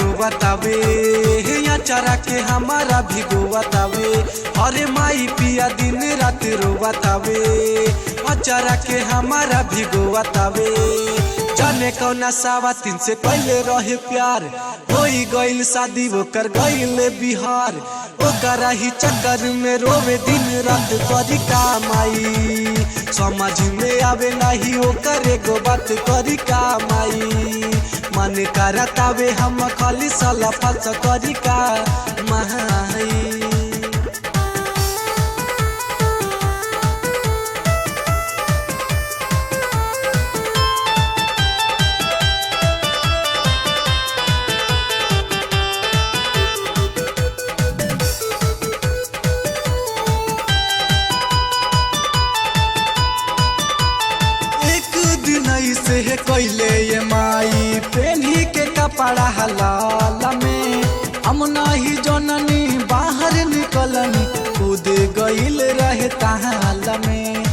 रोवतावे, अचारा के हमारा भिगोवतावे। अरे माई पिया दिन रात रोवतावे, अचारा के हमारा भिगोवतावे। जाने कौना सावतीन से कैले रहे प्यार, होई गइल शादी ओकर गइले बिहार। ओकरा ही चक्कर में रोवे दिन रात करी कमाई, समझ में आवे नहीं ओकर एगो बात करी कमाई। मन करतावे हम खाली साला फस करी कमाई। से कैले ये माई पेन्ही के कपड़ा हलाल में, हम नहीं जननी बाहर निकलनी कूद गइल रहे ताल में।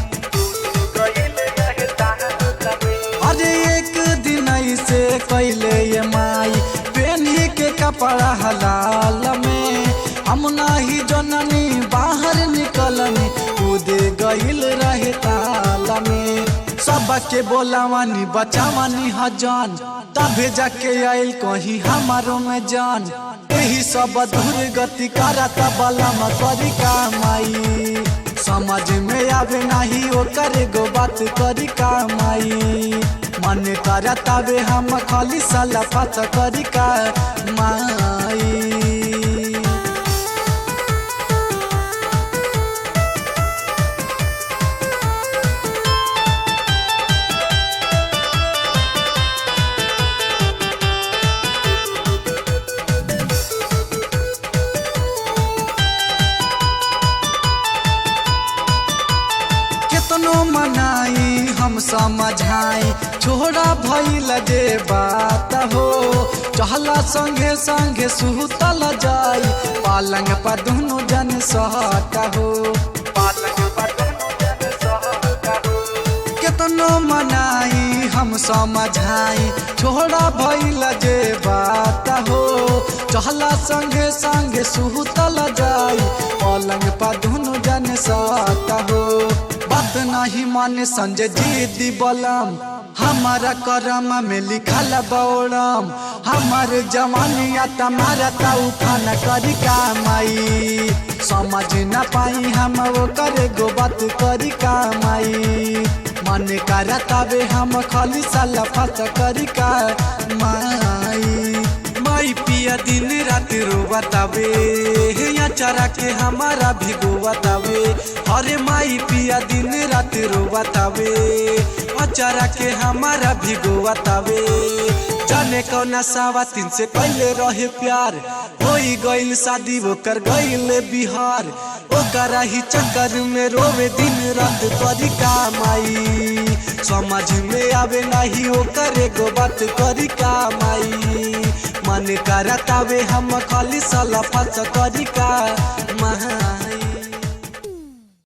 अरे एक दिन ऐसे कैले ये माई पेन्ही के कपड़ा हलाल में, हम नहीं जननी बाहर निकलनी कूद गइल रहे ताल में। सबके बोलावानी बचावानी हजान, तबे जाके आइल कहीं हमारो में जान। यही सब दुर्गति करता बलम करी कमाई, समझ में आवे नहीं ओकर एगो बात करी कमाई। मन करतावे हम खाली साला फस करी कमाई। कितनो मनाई हम समझाई, छोड़ा भइल जे बात हो। चहला संगे संगे सुतल जाई, पालंग पर दोनों जन सहता हो। कितनो मनाई हम समझाई, छोड़ा भइल जे बात हो। चहला संगे संगे सुतल जाई, पालंग पर दोनों जन सहता हो। बात नहीं माने संजय जी बलम, हमारा करम में लिखल बौड़म। हमारे जवानिया तुम्हारा उठान करी कमाई, समझ न पाई हम वो करे गो बात करी कमाई। मन करतावे हम खाली साला फस करी कमाई। माई पिया दिन रात रोवतावे, अचारा के हमारा भिगोवतावे। अरे माई पिया दिन रात रोवतावे, अचारा के हमारा भिगोवतावे। जाने कौना सावतीन से कैले रहे प्यार, होई गइल शादी ओकर गइले बिहार। ओकरा ही चक्कर में रोवे दिन रात करी कमाई, समझ में आवे नहीं ओकर एगो बात करी कमाई। मन करतावे हम खाली साला फस करी कमाई।